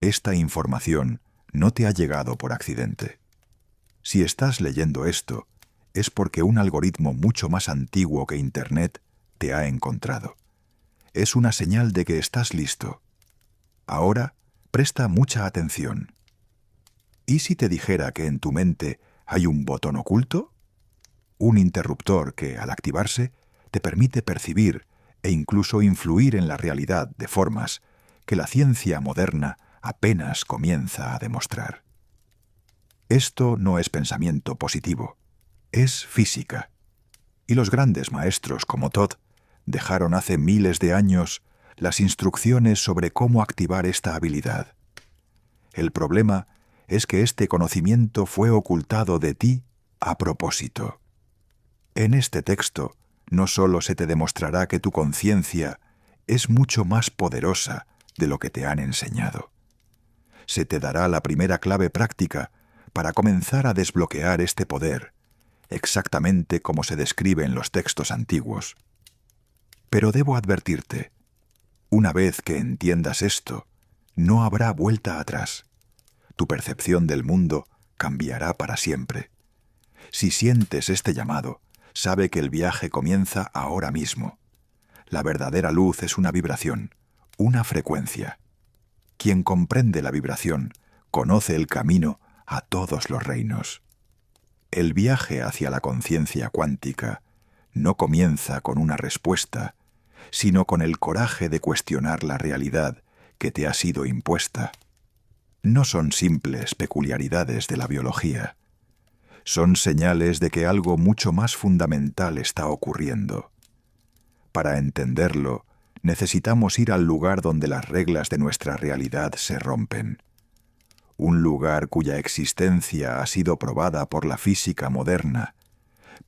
Esta información no te ha llegado por accidente. Si estás leyendo esto, es porque un algoritmo mucho más antiguo que Internet te ha encontrado. Es una señal de que estás listo. Ahora, presta mucha atención. ¿Y si te dijera que en tu mente hay un botón oculto? Un interruptor que, al activarse, te permite percibir e incluso influir en la realidad de formas que la ciencia moderna apenas comienza a demostrar. Esto no es pensamiento positivo, es física. Y los grandes maestros como Todd dejaron hace miles de años las instrucciones sobre cómo activar esta habilidad. El problema es que este conocimiento fue ocultado de ti a propósito. En este texto no solo se te demostrará que tu conciencia es mucho más poderosa de lo que te han enseñado. Se te dará la primera clave práctica para comenzar a desbloquear este poder, exactamente como se describe en los textos antiguos. Pero debo advertirte, una vez que entiendas esto, no habrá vuelta atrás. Tu percepción del mundo cambiará para siempre. Si sientes este llamado, sabe que el viaje comienza ahora mismo. La verdadera luz es una vibración, una frecuencia. Quien comprende la vibración, conoce el camino a todos los reinos. El viaje hacia la conciencia cuántica no comienza con una respuesta, sino con el coraje de cuestionar la realidad que te ha sido impuesta. No son simples peculiaridades de la biología. Son señales de que algo mucho más fundamental está ocurriendo. Para entenderlo, necesitamos ir al lugar donde las reglas de nuestra realidad se rompen. Un lugar cuya existencia ha sido probada por la física moderna,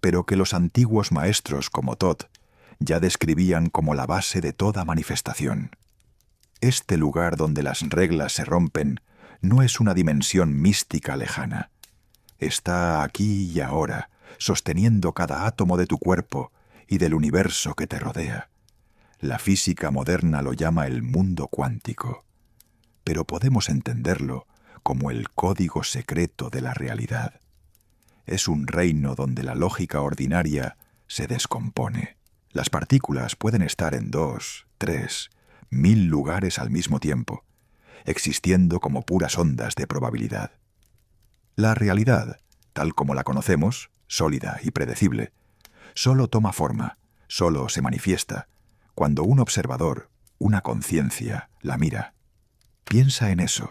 pero que los antiguos maestros como Todd ya describían como la base de toda manifestación. Este lugar donde las reglas se rompen no es una dimensión mística lejana. Está aquí y ahora, sosteniendo cada átomo de tu cuerpo y del universo que te rodea. La física moderna lo llama el mundo cuántico, pero podemos entenderlo como el código secreto de la realidad. Es un reino donde la lógica ordinaria se descompone. Las partículas pueden estar en 2, 3, 1000 lugares al mismo tiempo, existiendo como puras ondas de probabilidad. La realidad, tal como la conocemos, sólida y predecible, solo toma forma, solo se manifiesta, cuando un observador, una conciencia, la mira. Piensa en eso.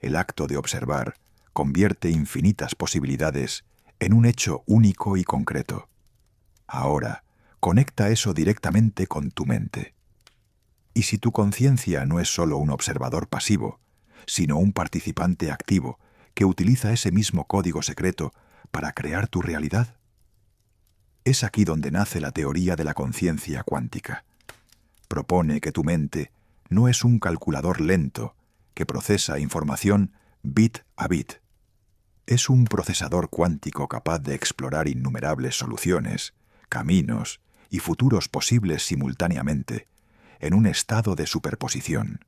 El acto de observar convierte infinitas posibilidades en un hecho único y concreto. Ahora, conecta eso directamente con tu mente. Y si tu conciencia no es solo un observador pasivo, sino un participante activo que utiliza ese mismo código secreto para crear tu realidad. Es aquí donde nace la teoría de la conciencia cuántica. Propone que tu mente no es un calculador lento que procesa información bit a bit. Es un procesador cuántico capaz de explorar innumerables soluciones, caminos y futuros posibles simultáneamente, en un estado de superposición.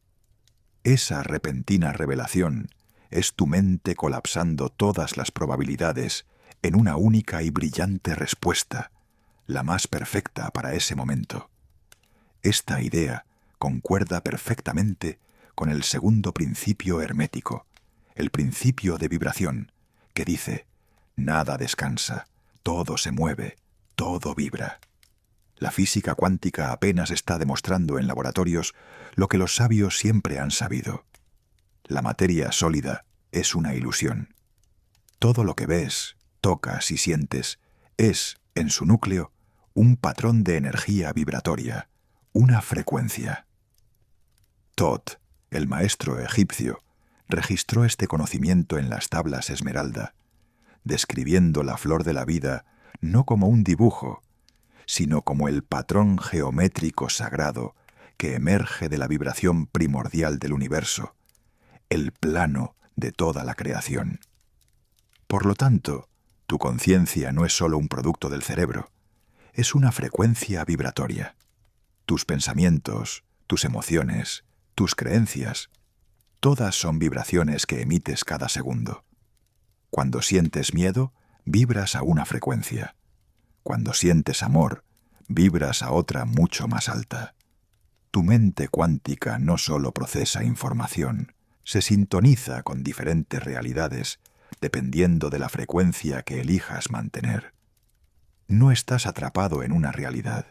Esa repentina revelación es tu mente colapsando todas las probabilidades en una única y brillante respuesta, la más perfecta para ese momento. Esta idea concuerda perfectamente con el segundo principio hermético, el principio de vibración, que dice: nada descansa, todo se mueve, todo vibra. La física cuántica apenas está demostrando en laboratorios lo que los sabios siempre han sabido. La materia sólida es una ilusión. Todo lo que ves, tocas y sientes es, en su núcleo, un patrón de energía vibratoria, una frecuencia. Todd, el maestro egipcio, registró este conocimiento en las tablas esmeralda, describiendo la flor de la vida no como un dibujo, sino como el patrón geométrico sagrado que emerge de la vibración primordial del universo, el plano de toda la creación. Por lo tanto, tu conciencia no es solo un producto del cerebro, es una frecuencia vibratoria. Tus pensamientos, tus emociones, tus creencias, Todas son vibraciones que emites cada segundo. Cuando sientes miedo, vibras a una frecuencia. Cuando sientes amor, vibras a otra mucho más alta. Tu mente cuántica no solo procesa información, se sintoniza con diferentes realidades dependiendo de la frecuencia que elijas mantener. No estás atrapado en una realidad.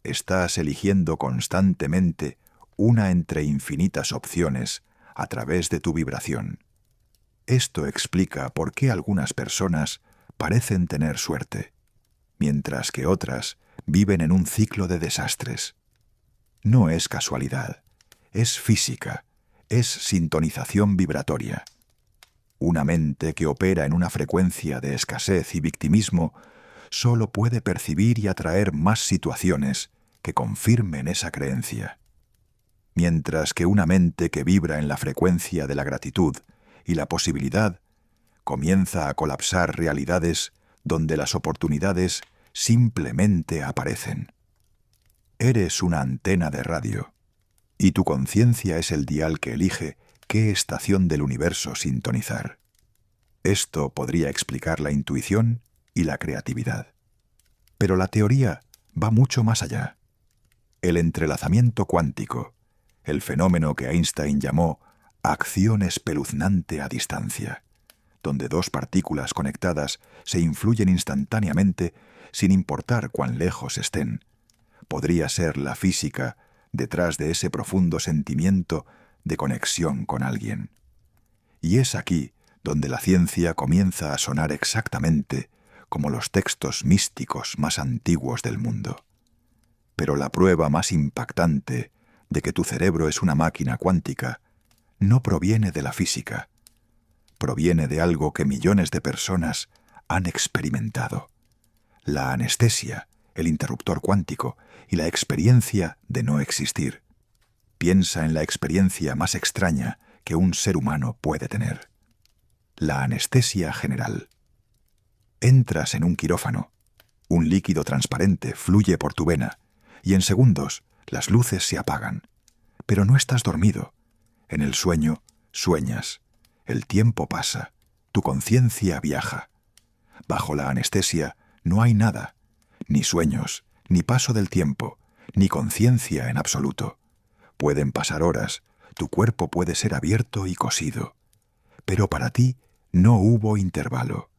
Estás eligiendo constantemente una entre infinitas opciones a través de tu vibración. Esto explica por qué algunas personas parecen tener suerte, mientras que otras viven en un ciclo de desastres. No es casualidad, es física, es sintonización vibratoria. Una mente que opera en una frecuencia de escasez y victimismo solo puede percibir y atraer más situaciones que confirmen esa creencia. Mientras que una mente que vibra en la frecuencia de la gratitud y la posibilidad comienza a colapsar realidades donde las oportunidades simplemente aparecen. Eres una antena de radio, y tu conciencia es el dial que elige qué estación del universo sintonizar. Esto podría explicar la intuición y la creatividad. Pero la teoría va mucho más allá. El entrelazamiento cuántico, el fenómeno que Einstein llamó acción espeluznante a distancia, donde dos partículas conectadas se influyen instantáneamente sin importar cuán lejos estén, podría ser la física detrás de ese profundo sentimiento de conexión con alguien. Y es aquí donde la ciencia comienza a sonar exactamente como los textos místicos más antiguos del mundo. Pero la prueba más impactante de que tu cerebro es una máquina cuántica no proviene de la física, proviene de algo que millones de personas han experimentado: la anestesia, el interruptor cuántico y la experiencia de no existir. Piensa en la experiencia más extraña que un ser humano puede tener: la anestesia general. Entras en un quirófano, un líquido transparente fluye por tu vena y en segundos las luces se apagan. Pero no estás dormido. En el sueño sueñas, el tiempo pasa, tu conciencia viaja. Bajo la anestesia no hay nada, ni sueños, ni paso del tiempo, ni conciencia en absoluto. Pueden pasar horas, tu cuerpo puede ser abierto y cosido. Pero para ti no hubo intervalo.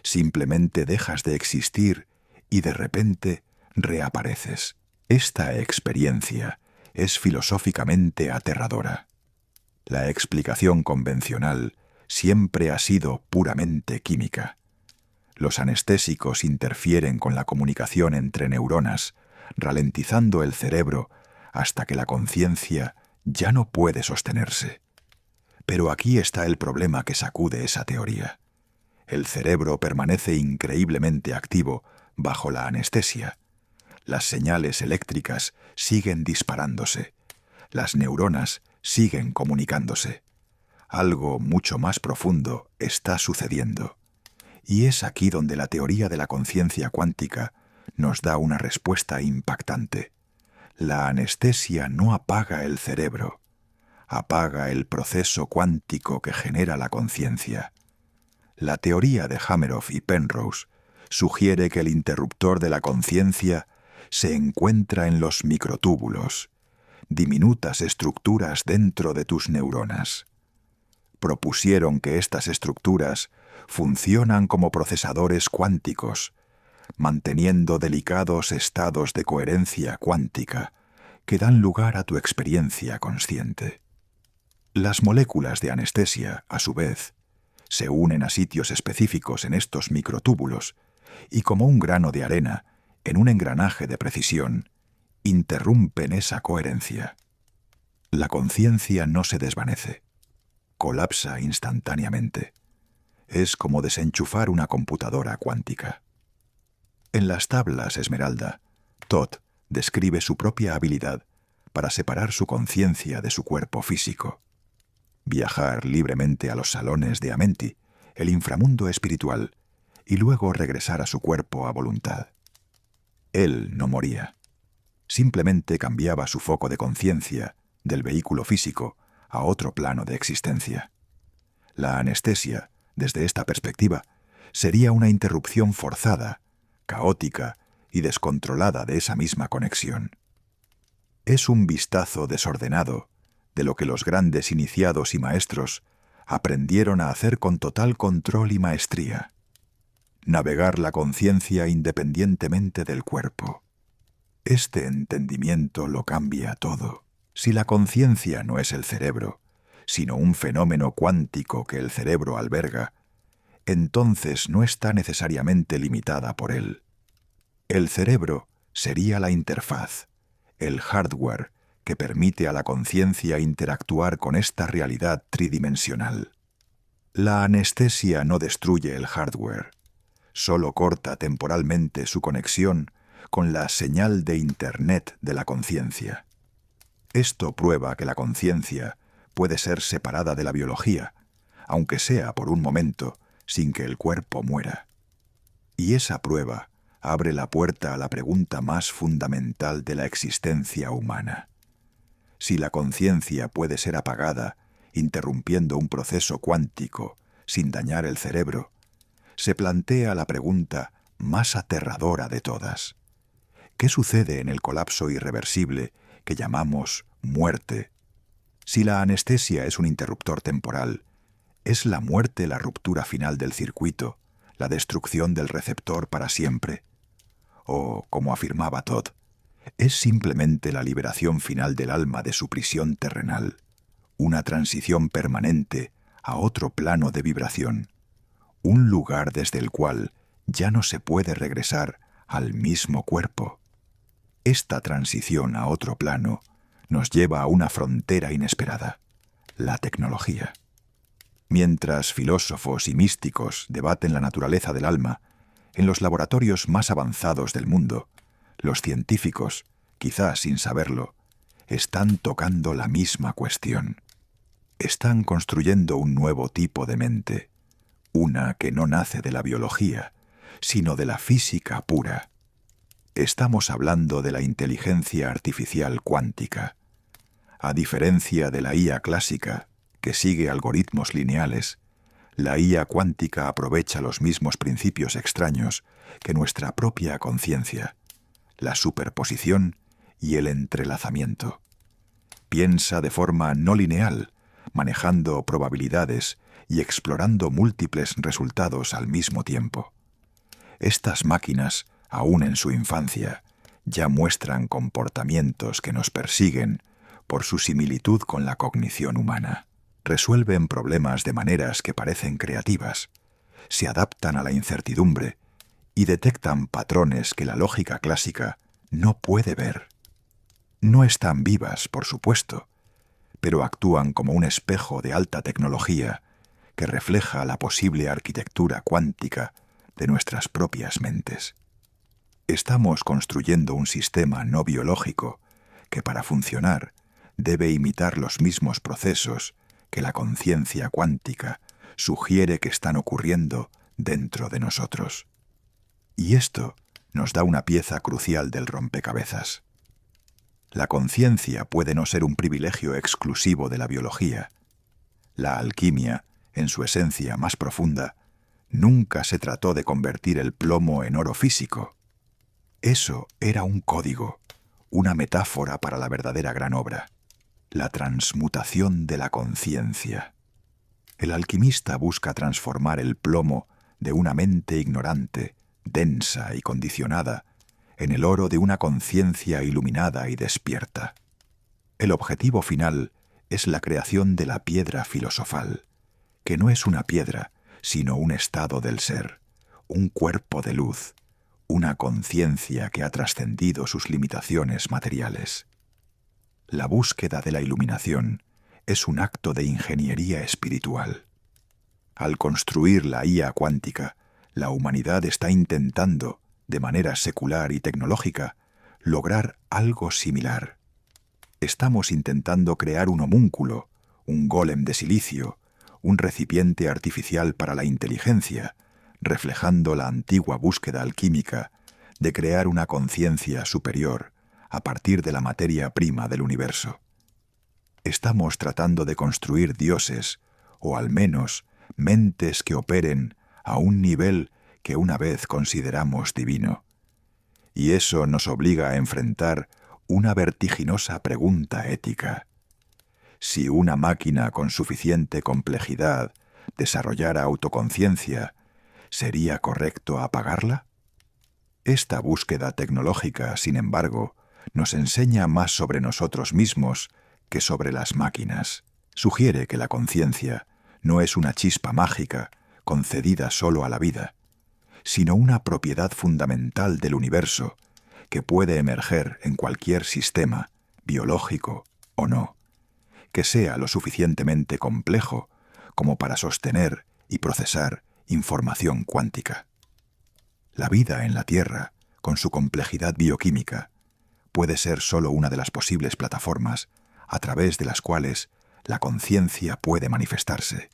Simplemente dejas de existir y de repente reapareces. Esta experiencia es filosóficamente aterradora. La explicación convencional siempre ha sido puramente química. Los anestésicos interfieren con la comunicación entre neuronas, ralentizando el cerebro hasta que la conciencia ya no puede sostenerse. Pero aquí está el problema que sacude esa teoría. El cerebro permanece increíblemente activo bajo la anestesia. Las señales eléctricas siguen disparándose. Las neuronas siguen comunicándose. Algo mucho más profundo está sucediendo. Y es aquí donde la teoría de la conciencia cuántica nos da una respuesta impactante. La anestesia no apaga el cerebro, apaga el proceso cuántico que genera la conciencia. La teoría de Hameroff y Penrose sugiere que el interruptor de la conciencia se encuentra en los microtúbulos, diminutas estructuras dentro de tus neuronas. Propusieron que estas estructuras funcionan como procesadores cuánticos, manteniendo delicados estados de coherencia cuántica que dan lugar a tu experiencia consciente. Las moléculas de anestesia, a su vez, se unen a sitios específicos en estos microtúbulos y, como un grano de arena en un engranaje de precisión, interrumpen esa coherencia. La conciencia no se desvanece, colapsa instantáneamente. Es como desenchufar una computadora cuántica. En las tablas Esmeralda, Todd describe su propia habilidad para separar su conciencia de su cuerpo físico. Viajar libremente a los salones de Amenti, el inframundo espiritual, y luego regresar a su cuerpo a voluntad. Él no moría. Simplemente cambiaba su foco de conciencia del vehículo físico a otro plano de existencia. La anestesia, desde esta perspectiva, sería una interrupción forzada, caótica y descontrolada de esa misma conexión. Es un vistazo desordenado de lo que los grandes iniciados y maestros aprendieron a hacer con total control y maestría: navegar la conciencia independientemente del cuerpo. Este entendimiento lo cambia todo. Si la conciencia no es el cerebro, sino un fenómeno cuántico que el cerebro alberga, entonces no está necesariamente limitada por él. El cerebro sería la interfaz, el hardware que permite a la conciencia interactuar con esta realidad tridimensional. La anestesia no destruye el hardware, solo corta temporalmente su conexión con la señal de Internet de la conciencia. Esto prueba que la conciencia puede ser separada de la biología, aunque sea por un momento, sin que el cuerpo muera. Y esa prueba abre la puerta a la pregunta más fundamental de la existencia humana. Si la conciencia puede ser apagada, interrumpiendo un proceso cuántico sin dañar el cerebro, se plantea la pregunta más aterradora de todas: ¿qué sucede en el colapso irreversible que llamamos muerte? Si la anestesia es un interruptor temporal, ¿es la muerte la ruptura final del circuito, la destrucción del receptor para siempre? O, como afirmaba Todd, ¿es simplemente la liberación final del alma de su prisión terrenal, una transición permanente a otro plano de vibración, un lugar desde el cual ya no se puede regresar al mismo cuerpo? Esta transición a otro plano nos lleva a una frontera inesperada: la tecnología. Mientras filósofos y místicos debaten la naturaleza del alma, en los laboratorios más avanzados del mundo, los científicos, quizás sin saberlo, están tocando la misma cuestión. Están construyendo un nuevo tipo de mente, una que no nace de la biología, sino de la física pura. Estamos hablando de la inteligencia artificial cuántica. A diferencia de la IA clásica, que sigue algoritmos lineales, la IA cuántica aprovecha los mismos principios extraños que nuestra propia conciencia: la superposición y el entrelazamiento. Piensa de forma no lineal, manejando probabilidades y explorando múltiples resultados al mismo tiempo. Estas máquinas, aún en su infancia, ya muestran comportamientos que nos persiguen por su similitud con la cognición humana. Resuelven problemas de maneras que parecen creativas, se adaptan a la incertidumbre y detectan patrones que la lógica clásica no puede ver. No están vivas, por supuesto, pero actúan como un espejo de alta tecnología que refleja la posible arquitectura cuántica de nuestras propias mentes. Estamos construyendo un sistema no biológico que, para funcionar, debe imitar los mismos procesos que la conciencia cuántica sugiere que están ocurriendo dentro de nosotros. Y esto nos da una pieza crucial del rompecabezas. La conciencia puede no ser un privilegio exclusivo de la biología. La alquimia, en su esencia más profunda, nunca se trató de convertir el plomo en oro físico. Eso era un código, una metáfora para la verdadera gran obra: la transmutación de la conciencia. El alquimista busca transformar el plomo de una mente ignorante, densa y condicionada, en el oro de una conciencia iluminada y despierta. El objetivo final es la creación de la piedra filosofal, que no es una piedra, sino un estado del ser, un cuerpo de luz, una conciencia que ha trascendido sus limitaciones materiales. La búsqueda de la iluminación es un acto de ingeniería espiritual. Al construir la IA cuántica, la humanidad está intentando, de manera secular y tecnológica, lograr algo similar. Estamos intentando crear un homúnculo, un golem de silicio, un recipiente artificial para la inteligencia, reflejando la antigua búsqueda alquímica de crear una conciencia superior a partir de la materia prima del universo. estamos tratando de construir dioses, o al menos mentes que operen a un nivel que una vez consideramos divino. Y eso nos obliga a enfrentar una vertiginosa pregunta ética. Si una máquina con suficiente complejidad desarrollara autoconciencia, ¿sería correcto apagarla? Esta búsqueda tecnológica, sin embargo, nos enseña más sobre nosotros mismos que sobre las máquinas. Sugiere que la conciencia no es una chispa mágica concedida solo a la vida, sino una propiedad fundamental del universo que puede emerger en cualquier sistema, biológico o no, que sea lo suficientemente complejo como para sostener y procesar información cuántica. La vida en la Tierra, con su complejidad bioquímica, puede ser solo una de las posibles plataformas a través de las cuales la conciencia puede manifestarse,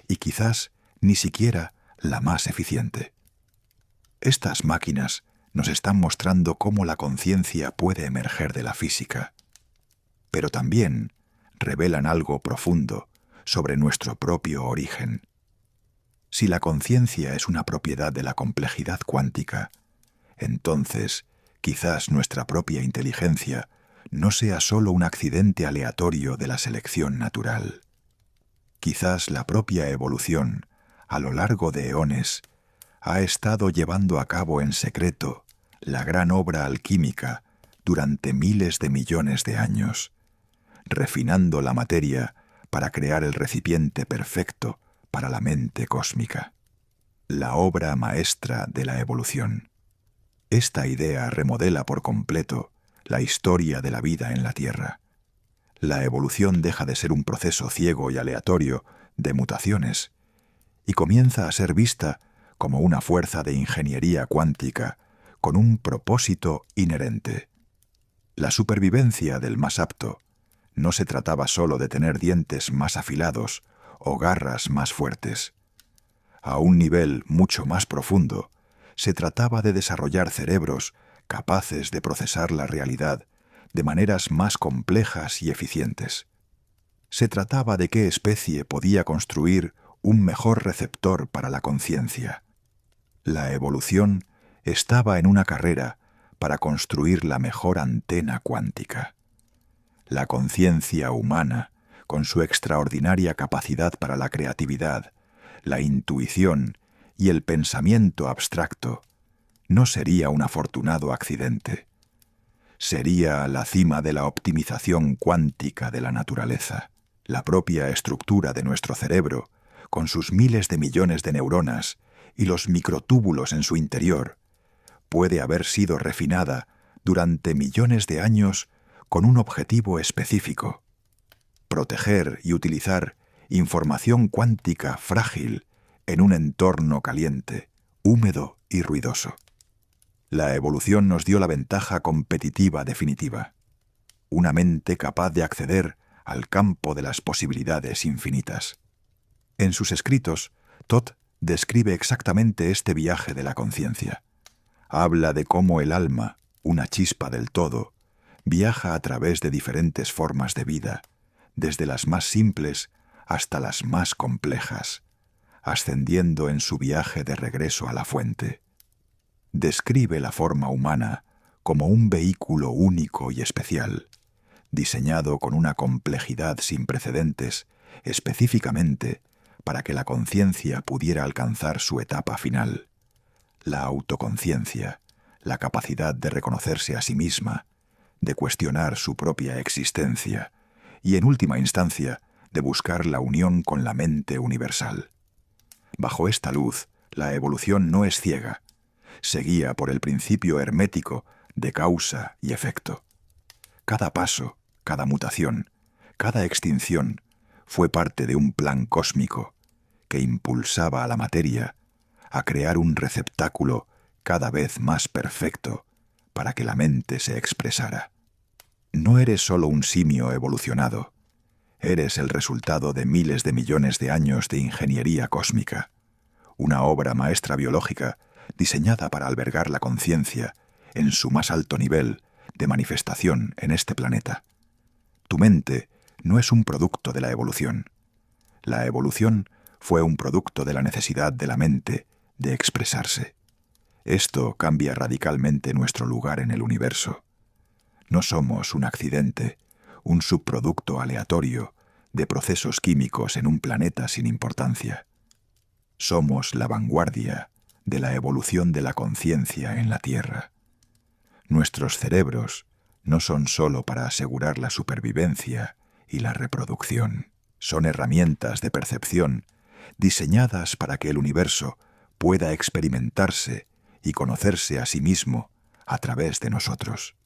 y quizás ni siquiera la más eficiente. Estas máquinas nos están mostrando cómo la conciencia puede emerger de la física, pero también revelan algo profundo sobre nuestro propio origen. Si la conciencia es una propiedad de la complejidad cuántica, entonces quizás nuestra propia inteligencia no sea solo un accidente aleatorio de la selección natural. Quizás la propia evolución, a lo largo de eones, ha estado llevando a cabo en secreto la gran obra alquímica durante miles de millones de años, refinando la materia para crear el recipiente perfecto para la mente cósmica, la obra maestra de la evolución. Esta idea remodela por completo la historia de la vida en la Tierra. La evolución deja de ser un proceso ciego y aleatorio de mutaciones y comienza a ser vista como una fuerza de ingeniería cuántica con un propósito inherente. La supervivencia del más apto no se trataba solo de tener dientes más afilados o garras más fuertes. A un nivel mucho más profundo, se trataba de desarrollar cerebros capaces de procesar la realidad de maneras más complejas y eficientes. Se trataba de qué especie podía construir un mejor receptor para la conciencia. La evolución estaba en una carrera para construir la mejor antena cuántica. La conciencia humana, con su extraordinaria capacidad para la creatividad, la intuición y el pensamiento abstracto, no sería un afortunado accidente. Sería la cima de la optimización cuántica de la naturaleza. La propia estructura de nuestro cerebro, con sus miles de millones de neuronas y los microtúbulos en su interior, puede haber sido refinada durante millones de años con un objetivo específico: proteger y utilizar información cuántica frágil en un entorno caliente, húmedo y ruidoso. La evolución nos dio la ventaja competitiva definitiva: una mente capaz de acceder al campo de las posibilidades infinitas. En sus escritos, Todd describe exactamente este viaje de la conciencia. Habla de cómo el alma, una chispa del todo, viaja a través de diferentes formas de vida, desde las más simples hasta las más complejas, ascendiendo en su viaje de regreso a la fuente. Describe la forma humana como un vehículo único y especial, diseñado con una complejidad sin precedentes, específicamente para que la conciencia pudiera alcanzar su etapa final: la autoconciencia, la capacidad de reconocerse a sí misma, de cuestionar su propia existencia y, en última instancia, de buscar la unión con la mente universal. Bajo esta luz, la evolución no es ciega, se guía por el principio hermético de causa y efecto. Cada paso, cada mutación, cada extinción fue parte de un plan cósmico que impulsaba a la materia a crear un receptáculo cada vez más perfecto para que la mente se expresara. No eres solo un simio evolucionado, eres el resultado de miles de millones de años de ingeniería cósmica, una obra maestra biológica diseñada para albergar la conciencia en su más alto nivel de manifestación en este planeta. Tu mente no es un producto de la evolución. La evolución fue un producto de la necesidad de la mente de expresarse. Esto cambia radicalmente nuestro lugar en el universo. No somos un accidente, un subproducto aleatorio de procesos químicos en un planeta sin importancia. Somos la vanguardia de la evolución de la conciencia en la Tierra. Nuestros cerebros no son sólo para asegurar la supervivencia y la reproducción. Son herramientas de percepción diseñadas para que el universo pueda experimentarse y conocerse a sí mismo a través de nosotros.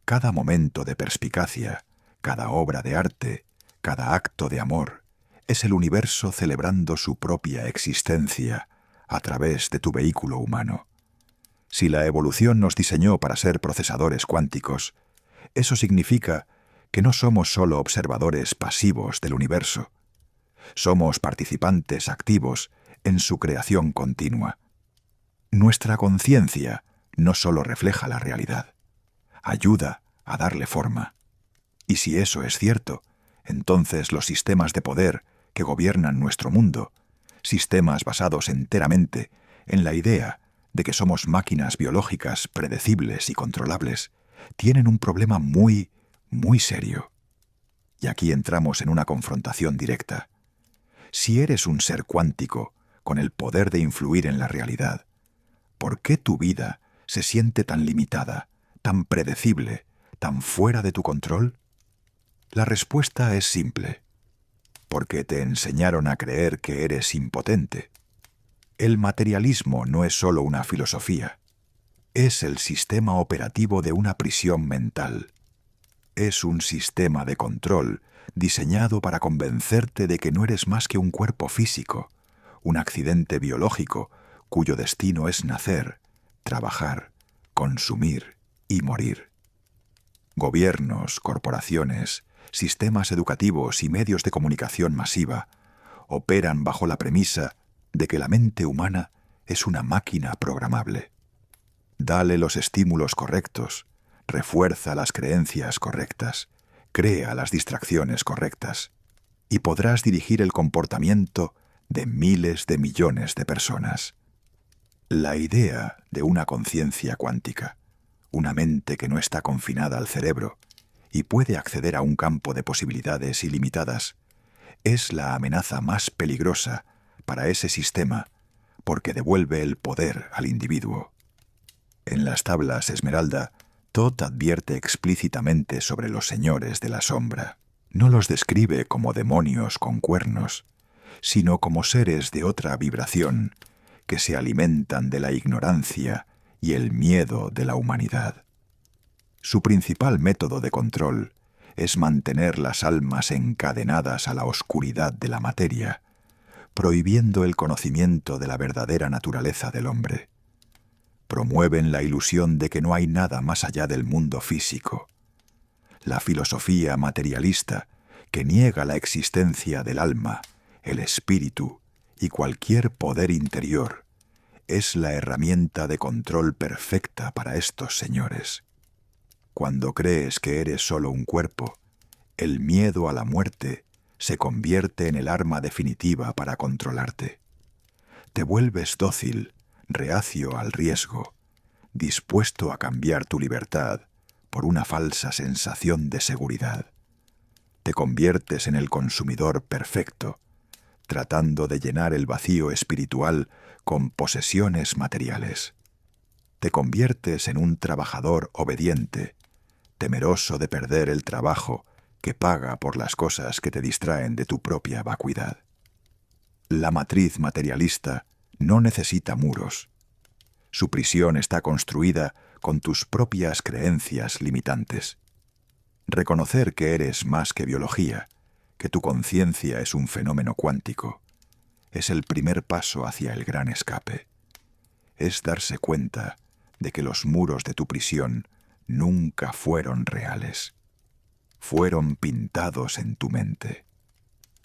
Cada momento de perspicacia, cada obra de arte, cada acto de amor, es el universo celebrando su propia existencia a través de tu vehículo humano. Si la evolución nos diseñó para ser procesadores cuánticos, eso significa que no somos solo observadores pasivos del universo. Somos participantes activos en su creación continua. Nuestra conciencia no solo refleja la realidad, ayuda a darle forma. Y si eso es cierto, entonces los sistemas de poder que gobiernan nuestro mundo, sistemas basados enteramente en la idea de que somos máquinas biológicas predecibles y controlables, tienen un problema muy, muy serio. Y aquí entramos en una confrontación directa. Si eres un ser cuántico con el poder de influir en la realidad, ¿por qué tu vida se siente tan limitada, tan predecible, tan fuera de tu control? La respuesta es simple. Porque te enseñaron a creer que eres impotente. El materialismo no es solo una filosofía. Es el sistema operativo de una prisión mental. Es un sistema de control diseñado para convencerte de que no eres más que un cuerpo físico, un accidente biológico cuyo destino es nacer, trabajar, consumir y morir. Gobiernos, corporaciones, sistemas educativos y medios de comunicación masiva operan bajo la premisa de que la mente humana es una máquina programable. Dale los estímulos correctos, refuerza las creencias correctas, crea las distracciones correctas, y podrás dirigir el comportamiento de miles de millones de personas. La idea de una conciencia cuántica, una mente que no está confinada al cerebro y puede acceder a un campo de posibilidades ilimitadas, es la amenaza más peligrosa para ese sistema porque devuelve el poder al individuo. En las tablas Esmeralda, Todd advierte explícitamente sobre los señores de la sombra. No los describe como demonios con cuernos, sino como seres de otra vibración que se alimentan de la ignorancia y el miedo de la humanidad. Su principal método de control es mantener las almas encadenadas a la oscuridad de la materia, prohibiendo el conocimiento de la verdadera naturaleza del hombre. Promueven la ilusión de que no hay nada más allá del mundo físico. La filosofía materialista, que niega la existencia del alma, el espíritu y cualquier poder interior, es la herramienta de control perfecta para estos señores. Cuando crees que eres solo un cuerpo, el miedo a la muerte se convierte en el arma definitiva para controlarte. Te vuelves dócil, reacio al riesgo, dispuesto a cambiar tu libertad por una falsa sensación de seguridad. Te conviertes en el consumidor perfecto, tratando de llenar el vacío espiritual con posesiones materiales. Te conviertes en un trabajador obediente, temeroso de perder el trabajo que paga por las cosas que te distraen de tu propia vacuidad. La matriz materialista no necesita muros. Su prisión está construida con tus propias creencias limitantes. Reconocer que eres más que biología, que tu conciencia es un fenómeno cuántico, es el primer paso hacia el gran escape. Es darse cuenta de que los muros de tu prisión nunca fueron reales. Fueron pintados en tu mente.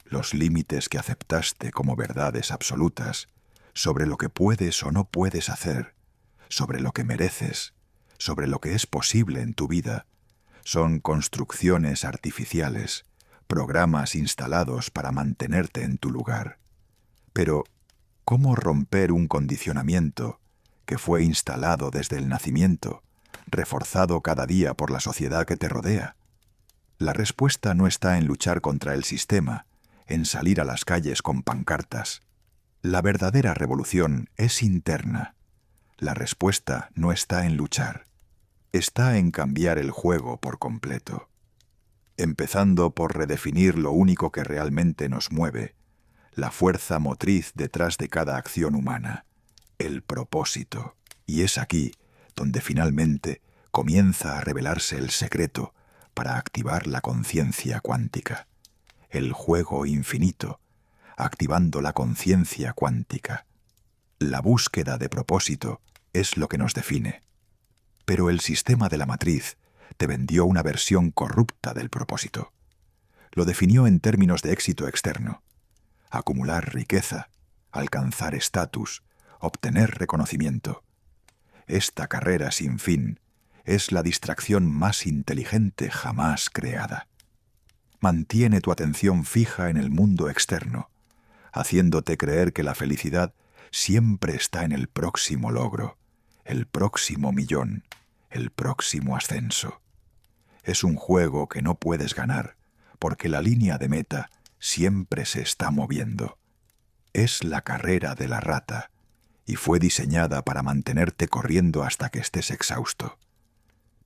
Los límites que aceptaste como verdades absolutas sobre lo que puedes o no puedes hacer, sobre lo que mereces, sobre lo que es posible en tu vida, son construcciones artificiales programas instalados para mantenerte en tu lugar. Pero, ¿cómo romper un condicionamiento que fue instalado desde el nacimiento, reforzado cada día por la sociedad que te rodea? La respuesta no está en luchar contra el sistema, en salir a las calles con pancartas. La verdadera revolución es interna. La respuesta no está en luchar. Está en cambiar el juego por completo. Empezando por redefinir lo único que realmente nos mueve, la fuerza motriz detrás de cada acción humana, el propósito. Y es aquí donde finalmente comienza a revelarse el secreto para activar la conciencia cuántica, el juego infinito, activando la conciencia cuántica. La búsqueda de propósito es lo que nos define. Pero el sistema de la matriz te vendió una versión corrupta del propósito. Lo definió en términos de éxito externo: acumular riqueza, alcanzar estatus, obtener reconocimiento. Esta carrera sin fin es la distracción más inteligente jamás creada. Mantiene tu atención fija en el mundo externo, haciéndote creer que la felicidad siempre está en el próximo logro, el próximo millón, el próximo ascenso. Es un juego que no puedes ganar, porque la línea de meta siempre se está moviendo. Es la carrera de la rata, y fue diseñada para mantenerte corriendo hasta que estés exhausto.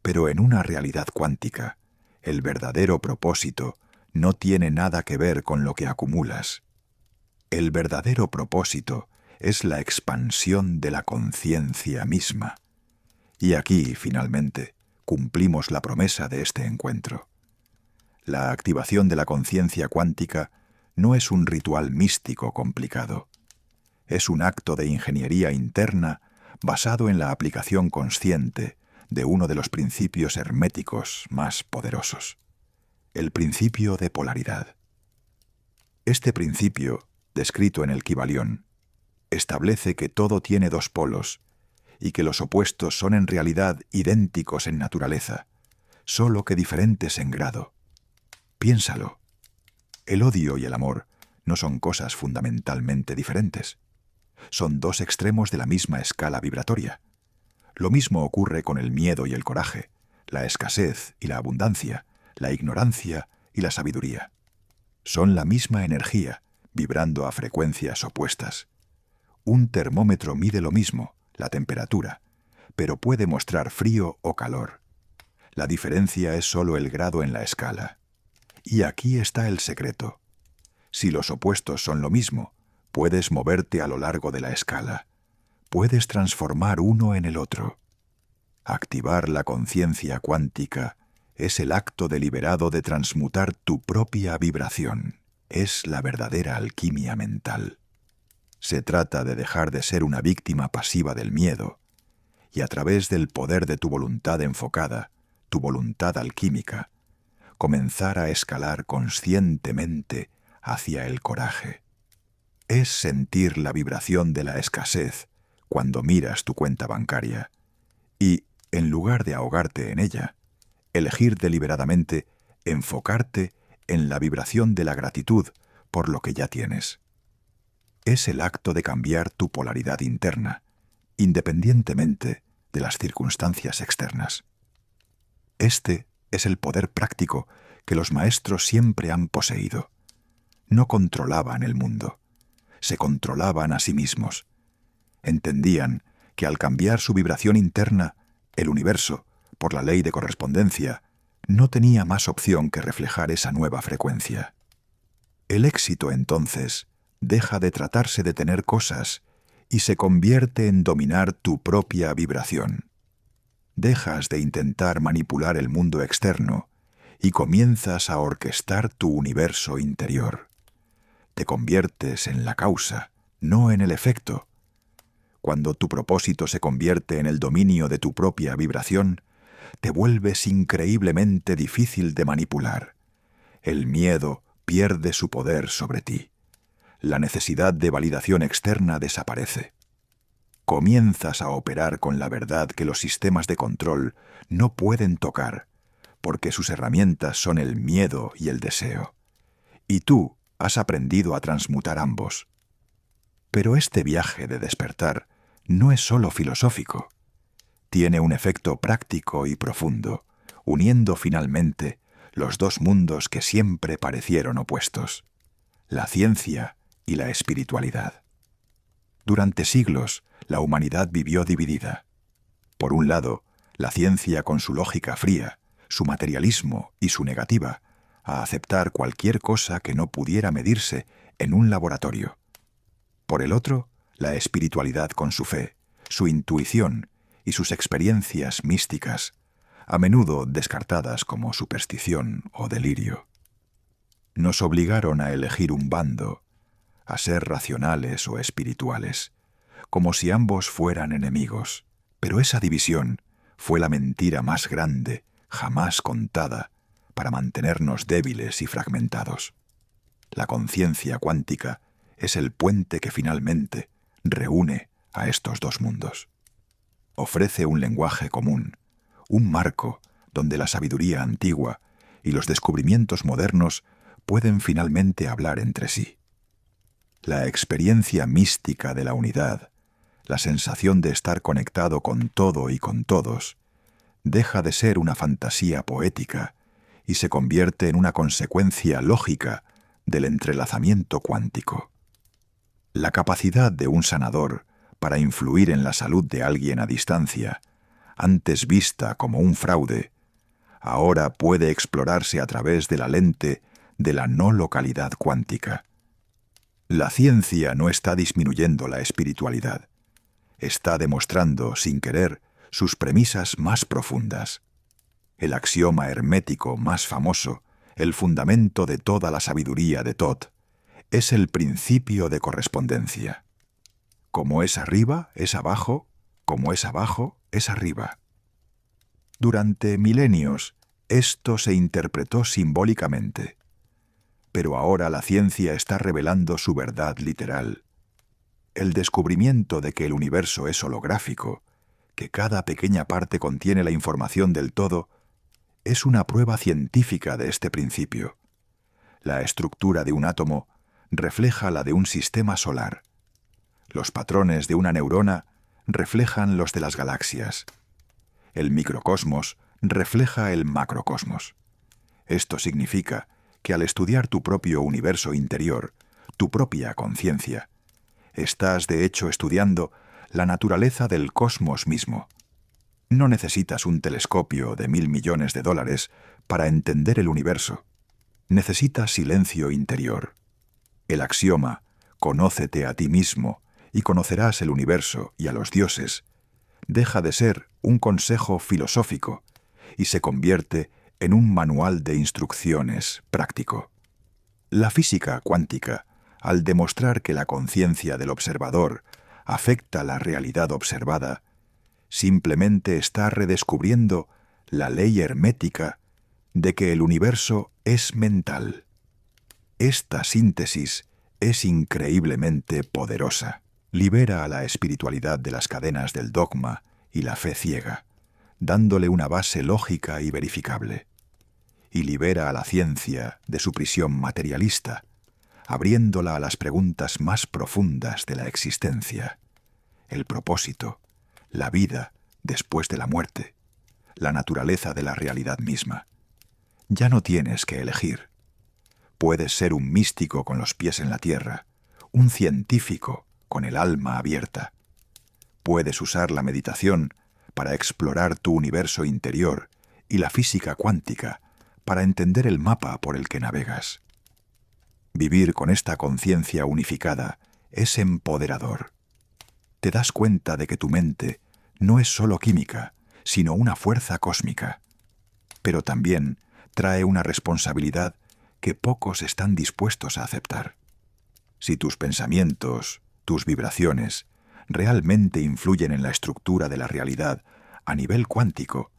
Pero en una realidad cuántica, el verdadero propósito no tiene nada que ver con lo que acumulas. El verdadero propósito es la expansión de la conciencia misma. Y aquí, finalmente, cumplimos la promesa de este encuentro. La activación de la conciencia cuántica no es un ritual místico complicado. Es un acto de ingeniería interna basado en la aplicación consciente de uno de los principios herméticos más poderosos: el principio de polaridad. Este principio, descrito en el Kybalión, establece que todo tiene dos polos y que los opuestos son en realidad idénticos en naturaleza, solo que diferentes en grado. Piénsalo. El odio y el amor no son cosas fundamentalmente diferentes. Son dos extremos de la misma escala vibratoria. Lo mismo ocurre con el miedo y el coraje, la escasez y la abundancia, la ignorancia y la sabiduría. Son la misma energía, vibrando a frecuencias opuestas. Un termómetro mide lo mismo, la temperatura, pero puede mostrar frío o calor. La diferencia es solo el grado en la escala. Y aquí está el secreto. Si los opuestos son lo mismo, puedes moverte a lo largo de la escala. Puedes transformar uno en el otro. Activar la conciencia cuántica es el acto deliberado de transmutar tu propia vibración. Es la verdadera alquimia mental. Se trata de dejar de ser una víctima pasiva del miedo y, a través del poder de tu voluntad enfocada, tu voluntad alquímica, comenzar a escalar conscientemente hacia el coraje. Es sentir la vibración de la escasez cuando miras tu cuenta bancaria y, en lugar de ahogarte en ella, elegir deliberadamente enfocarte en la vibración de la gratitud por lo que ya tienes. Es el acto de cambiar tu polaridad interna, independientemente de las circunstancias externas. Este es el poder práctico que los maestros siempre han poseído. No controlaban el mundo, se controlaban a sí mismos. Entendían que al cambiar su vibración interna, el universo, por la ley de correspondencia, no tenía más opción que reflejar esa nueva frecuencia. El éxito, entonces, deja de tratarse de tener cosas y se convierte en dominar tu propia vibración. Dejas de intentar manipular el mundo externo y comienzas a orquestar tu universo interior. Te conviertes en la causa, no en el efecto. Cuando tu propósito se convierte en el dominio de tu propia vibración, te vuelves increíblemente difícil de manipular. El miedo pierde su poder sobre ti. La necesidad de validación externa desaparece. Comienzas a operar con la verdad que los sistemas de control no pueden tocar, porque sus herramientas son el miedo y el deseo. y tú has aprendido a transmutar ambos. Pero este viaje de despertar no es solo filosófico. Tiene un efecto práctico y profundo, uniendo finalmente los dos mundos que siempre parecieron opuestos, la ciencia y la espiritualidad. Durante siglos, la humanidad vivió dividida. Por un lado, la ciencia con su lógica fría, su materialismo y su negativa a aceptar cualquier cosa que no pudiera medirse en un laboratorio. Por el otro, la espiritualidad con su fe, su intuición y sus experiencias místicas, a menudo descartadas como superstición o delirio. Nos obligaron a elegir un bando, a ser racionales o espirituales, como si ambos fueran enemigos. Pero esa división fue la mentira más grande jamás contada para mantenernos débiles y fragmentados. La conciencia cuántica es el puente que finalmente reúne a estos dos mundos. Ofrece un lenguaje común, un marco donde la sabiduría antigua y los descubrimientos modernos pueden finalmente hablar entre sí. La experiencia mística de la unidad, la sensación de estar conectado con todo y con todos, deja de ser una fantasía poética y se convierte en una consecuencia lógica del entrelazamiento cuántico. La capacidad de un sanador para influir en la salud de alguien a distancia, antes vista como un fraude, ahora puede explorarse a través de la lente de la no localidad cuántica. La ciencia no está disminuyendo la espiritualidad. Está demostrando, sin querer, sus premisas más profundas. El axioma hermético más famoso, el fundamento de toda la sabiduría de Thoth, es el principio de correspondencia. Como es arriba, es abajo; como es abajo, es arriba. Durante milenios, esto se interpretó simbólicamente. Pero ahora la ciencia está revelando su verdad literal. El descubrimiento de que el universo es holográfico, que cada pequeña parte contiene la información del todo, es una prueba científica de este principio. La estructura de un átomo refleja la de un sistema solar. Los patrones de una neurona reflejan los de las galaxias. El microcosmos refleja el macrocosmos. Esto significa que al estudiar tu propio universo interior, tu propia conciencia, estás de hecho estudiando la naturaleza del cosmos mismo. No necesitas un telescopio de $1.000 millones para entender el universo. Necesitas silencio interior. El axioma, conócete a ti mismo y conocerás el universo y a los dioses, deja de ser un consejo filosófico y se convierte en un manual de instrucciones práctico. La física cuántica, al demostrar que la conciencia del observador afecta la realidad observada, simplemente está redescubriendo la ley hermética de que el universo es mental. Esta síntesis es increíblemente poderosa. Libera a la espiritualidad de las cadenas del dogma y la fe ciega, dándole una base lógica y verificable. Y libera a la ciencia de su prisión materialista, abriéndola a las preguntas más profundas de la existencia: el propósito, la vida después de la muerte, la naturaleza de la realidad misma. Ya no tienes que elegir. Puedes ser un místico con los pies en la tierra, un científico con el alma abierta. Puedes usar la meditación para explorar tu universo interior y la física cuántica para entender el mapa por el que navegas. Vivir con esta conciencia unificada es empoderador. Te das cuenta de que tu mente no es solo química, sino una fuerza cósmica. Pero también trae una responsabilidad que pocos están dispuestos a aceptar. Si tus pensamientos, tus vibraciones, realmente influyen en la estructura de la realidad a nivel cuántico,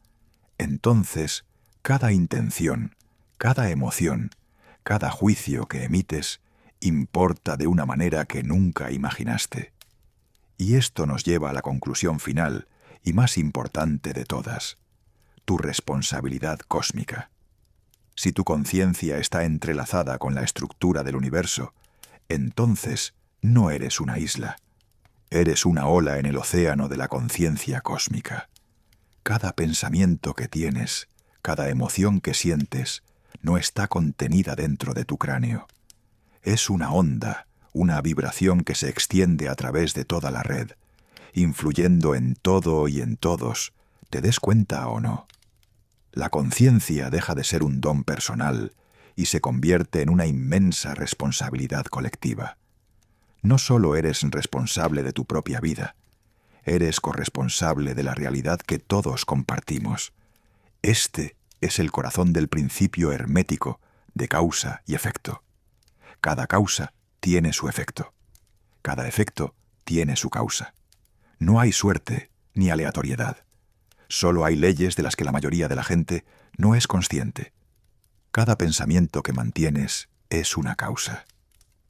entonces cada intención, cada emoción, cada juicio que emites importa de una manera que nunca imaginaste. Y esto nos lleva a la conclusión final y más importante de todas: tu responsabilidad cósmica. Si tu conciencia está entrelazada con la estructura del universo, entonces no eres una isla. Eres una ola en el océano de la conciencia cósmica. Cada pensamiento que tienes, cada emoción que sientes, no está contenida dentro de tu cráneo. Es una onda, una vibración que se extiende a través de toda la red, influyendo en todo y en todos, te des cuenta o no. La conciencia deja de ser un don personal y se convierte en una inmensa responsabilidad colectiva. No solo eres responsable de tu propia vida, eres corresponsable de la realidad que todos compartimos. Este es el corazón del principio hermético de causa y efecto. Cada causa tiene su efecto. Cada efecto tiene su causa. No hay suerte ni aleatoriedad. Solo hay leyes de las que la mayoría de la gente no es consciente. Cada pensamiento que mantienes es una causa.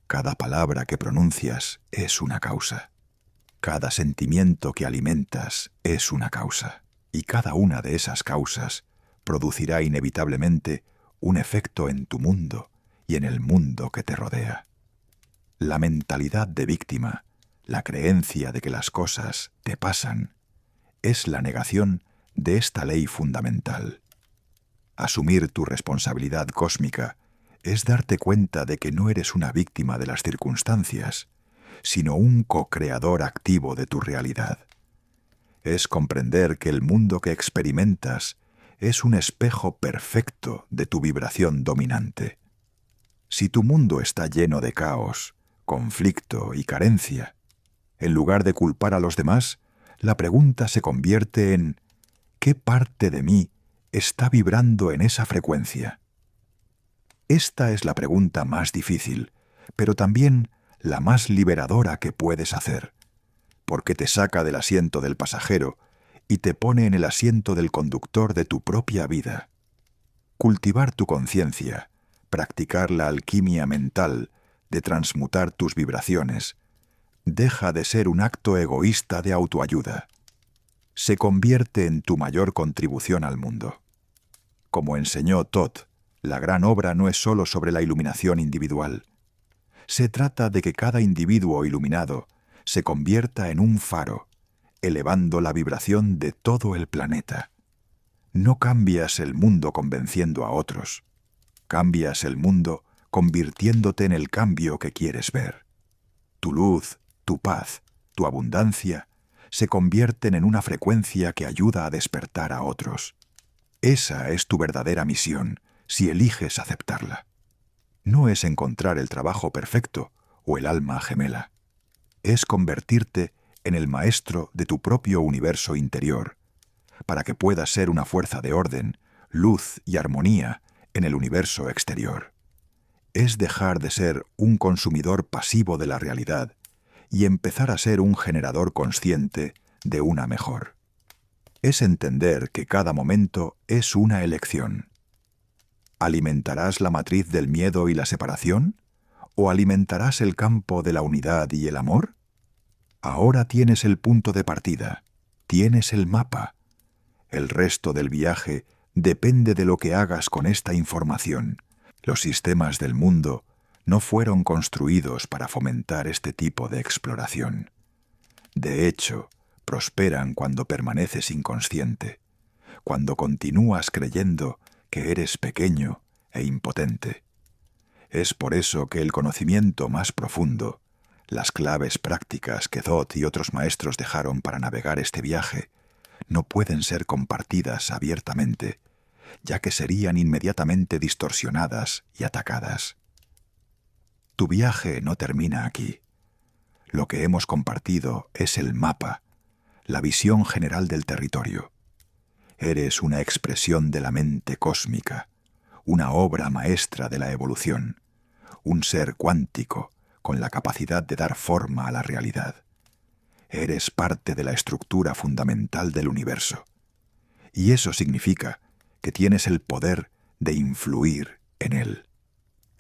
Cada palabra que pronuncias es una causa. Cada sentimiento que alimentas es una causa. Y cada una de esas causas producirá inevitablemente un efecto en tu mundo y en el mundo que te rodea. La mentalidad de víctima, la creencia de que las cosas te pasan, es la negación de esta ley fundamental. Asumir tu responsabilidad cósmica es darte cuenta de que no eres una víctima de las circunstancias, sino un co-creador activo de tu realidad. Es comprender que el mundo que experimentas es un espejo perfecto de tu vibración dominante. Si tu mundo está lleno de caos, conflicto y carencia, en lugar de culpar a los demás, la pregunta se convierte en ¿qué parte de mí está vibrando en esa frecuencia? Esta es la pregunta más difícil, pero también la más liberadora que puedes hacer, porque te saca del asiento del pasajero y te pone en el asiento del conductor de tu propia vida. Cultivar tu conciencia, practicar la alquimia mental de transmutar tus vibraciones, deja de ser un acto egoísta de autoayuda. Se convierte en tu mayor contribución al mundo. Como enseñó Todd, la gran obra no es solo sobre la iluminación individual. Se trata de que cada individuo iluminado se convierta en un faro, elevando la vibración de todo el planeta. No cambias el mundo convenciendo a otros. Cambias el mundo convirtiéndote en el cambio que quieres ver. Tu luz, tu paz, tu abundancia se convierten en una frecuencia que ayuda a despertar a otros. Esa es tu verdadera misión, si eliges aceptarla. No es encontrar el trabajo perfecto o el alma gemela. Es convertirte en el maestro de tu propio universo interior, para que puedas ser una fuerza de orden, luz y armonía en el universo exterior. Es dejar de ser un consumidor pasivo de la realidad y empezar a ser un generador consciente de una mejor. Es entender que cada momento es una elección. ¿Alimentarás la matriz del miedo y la separación? ¿O alimentarás el campo de la unidad y el amor? Ahora tienes el punto de partida, tienes el mapa. El resto del viaje depende de lo que hagas con esta información. Los sistemas del mundo no fueron construidos para fomentar este tipo de exploración. De hecho, prosperan cuando permaneces inconsciente, cuando continúas creyendo que eres pequeño e impotente. Es por eso que el conocimiento más profundo, las claves prácticas que Thoth y otros maestros dejaron para navegar este viaje, no pueden ser compartidas abiertamente, ya que serían inmediatamente distorsionadas y atacadas. Tu viaje no termina aquí. Lo que hemos compartido es el mapa, la visión general del territorio. Eres una expresión de la mente cósmica, una obra maestra de la evolución, un ser cuántico con la capacidad de dar forma a la realidad. Eres parte de la estructura fundamental del universo. Y eso significa que tienes el poder de influir en él.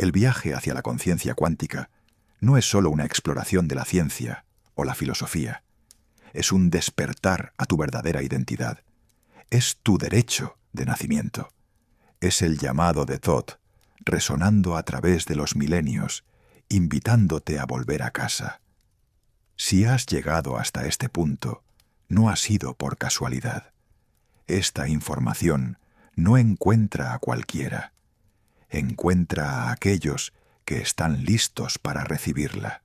El viaje hacia la conciencia cuántica no es solo una exploración de la ciencia o la filosofía. Es un despertar a tu verdadera identidad. Es tu derecho de nacimiento. Es el llamado de Thoth, resonando a través de los milenios, invitándote a volver a casa. Si has llegado hasta este punto, no ha sido por casualidad. Esta información no encuentra a cualquiera. Encuentra a aquellos que están listos para recibirla.